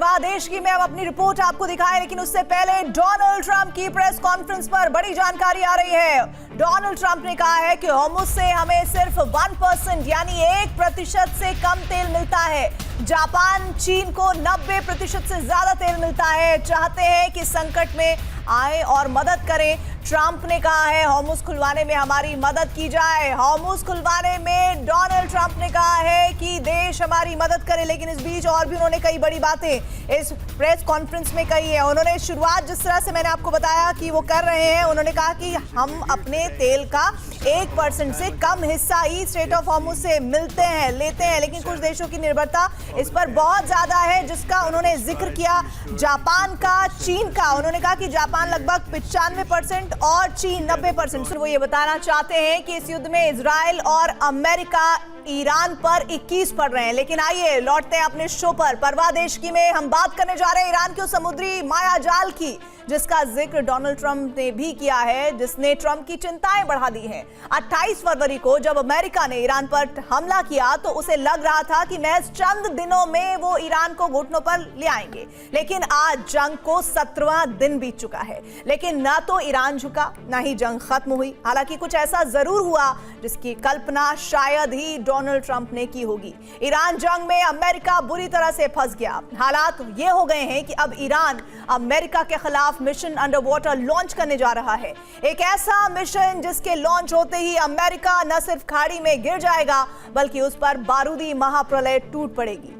परवाह देश की में हम अपनी रिपोर्ट आपको दिखाएं, लेकिन उससे पहले डोनाल्ड ट्रंप की प्रेस कॉन्फ्रेंस पर बड़ी जानकारी आ रही है। डोनाल्ड ट्रंप ने कहा है कि होर्मुज से हमें सिर्फ 1% यानी 1% से कम तेल मिलता है। जापान चीन को 90% से ज्यादा तेल मिलता है। चाहते हैं कि संकट में आए और मदद करें। ट्रंप ने कहा है होर्मुज खुलवाने में हमारी मदद की जाए। होर्मुज खुलवाने में डोनाल्ड ट्रंप ने कहा है कि देश हमारी मदद करे, लेकिन इस बीच और भी उन्होंने कई बड़ी बातें इस प्रेस कॉन्फ्रेंस में कही है। उन्होंने शुरुआत जिस तरह से मैंने आपको बताया कि वो कर रहे हैं, उन्होंने कहा कि हम अपने तेल का 1% से कम हिस्सा ही स्ट्रेट ऑफ होर्मुज से लेते हैं, लेकिन कुछ देशों की निर्भरता इस पर बहुत ज्यादा है, जिसका उन्होंने जिक्र किया जापान का, चीन का। उन्होंने कहा कि जापान लगभग 95% और चीन 90%। वो ये बताना चाहते हैं कि इस युद्ध में इजराइल और अमेरिका ईरान पर 21 पड़ रहे हैं। लेकिन आइए लौटते हैं अपने शो पर। परवाह देश की में हम बात करने जा रहे हैं ईरान के समुद्री मायाजाल की, जिसका जिक्र डोनाल्ड ट्रंप ने भी किया है, जिसने ट्रंप की चिंताएं बढ़ा दी हैं। 28 फरवरी को जब अमेरिका ने ईरान पर हमला किया तो उसे लग रहा था कि महज चंद दिनों में वो ईरान को घुटनों पर ले आएंगे, लेकिन आज जंग को 17वां दिन बीत चुका है, लेकिन ना तो ईरान झुका, ना ही जंग खत्म हुई। हालांकि कुछ ऐसा जरूर हुआ जिसकी कल्पना शायद ही डोनाल्ड ट्रंप ने की होगी। ईरान जंग में अमेरिका बुरी तरह से फंस गया। हालात ये हो गए हैं कि अब ईरान अमेरिका के खिलाफ मिशन अंडर वाटर लॉन्च करने जा रहा है। एक ऐसा मिशन जिसके लॉन्च होते ही अमेरिका न सिर्फ खाड़ी में गिर जाएगा, बल्कि उस पर बारूदी महाप्रलय टूट पड़ेगी।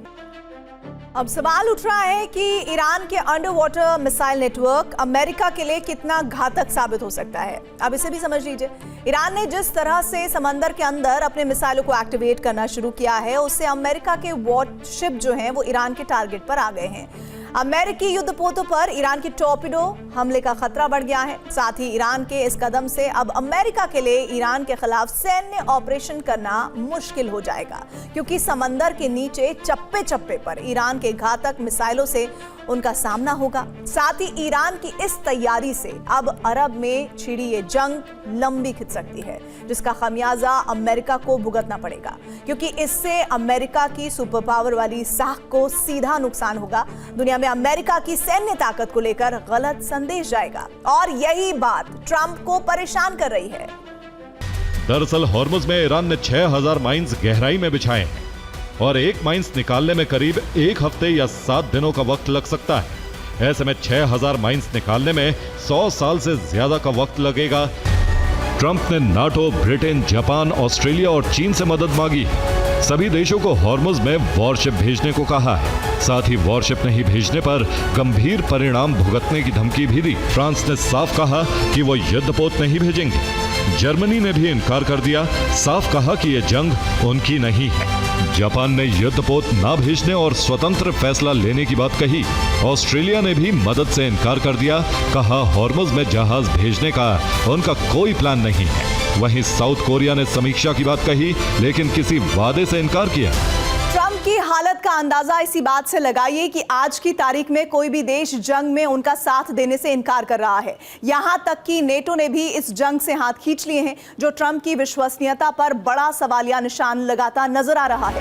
अब सवाल उठ रहा है कि ईरान के under water missile network America के लिए कितना घातक साबित हो सकता है। अब इसे भी समझ लीजिए। ईरान ने जिस तरह से समंदर के अंदर अपने मिसाइलों को एक्टिवेट करना शुरू किया है, उससे अमेरिका के वॉरशिप जो हैं वो ईरान के टारगेट पर आ गए हैं। अमेरिकी युद्धपोतों पर ईरान की टॉर्पिडो हमले का खतरा बढ़ गया है। साथ ही ईरान के इस कदम से अब अमेरिका के लिए ईरान के खिलाफ सैन्य ऑपरेशन करना मुश्किल हो जाएगा, क्योंकि समंदर के नीचे चप्पे चप्पे पर ईरान के घातक मिसाइलों से उनका सामना होगा। साथ ही ईरान की इस तैयारी से अब अरब में छिड़ी ये जंग लंबी खिंच सकती है, जिसका खमियाजा अमेरिका को भुगतना पड़ेगा, क्योंकि इससे अमेरिका की सुपर पावर वाली साख को सीधा नुकसान होगा। दुनिया में अमेरिका की सैन्य ताकत को लेकर गलत संदेश जाएगा, और यही बात ट्रंप को परेशान कर रही है। दरअसल होर्मुज में ईरान ने 6000 माइंस गहराई में बिछाए हैं और एक माइंस निकालने में करीब 1 हफ्ते या 7 दिनों का वक्त लग सकता है। ऐसे में 6000 माइंस निकालने में 100 साल से ज्यादा का वक्त लगेगा। ट्रंप ने नाटो, ब्रिटेन, जापान, ऑस्ट्रेलिया और चीन से मदद मांगी। सभी देशों को होर्मुज में वॉरशिप भेजने को कहा है। साथ ही वॉरशिप नहीं भेजने पर गंभीर परिणाम भुगतने की धमकी भी दी। फ्रांस ने साफ कहा कि वो युद्धपोत नहीं भेजेंगे। जर्मनी ने भी इनकार कर दिया, साफ कहा कि यह जंग उनकी नहीं है। जापान ने युद्धपोत ना भेजने और स्वतंत्र फैसला लेने की बात कही। ऑस्ट्रेलिया ने भी मदद से इनकार कर दिया, कहा होर्मुज में जहाज भेजने का उनका कोई प्लान नहीं है। वहीं साउथ कोरिया ने समीक्षा की बात कही, लेकिन किसी वादे से इनकार किया। ट्रंप की हालत का अंदाजा इसी बात से लगाइए कि आज की तारीख में कोई भी देश जंग में उनका साथ देने से इनकार कर रहा है। यहां तक कि नेटो ने भी इस जंग से हाथ खींच लिए हैं, जो ट्रंप की विश्वसनीयता पर बड़ा सवालिया निशान लगाता नजर आ रहा है।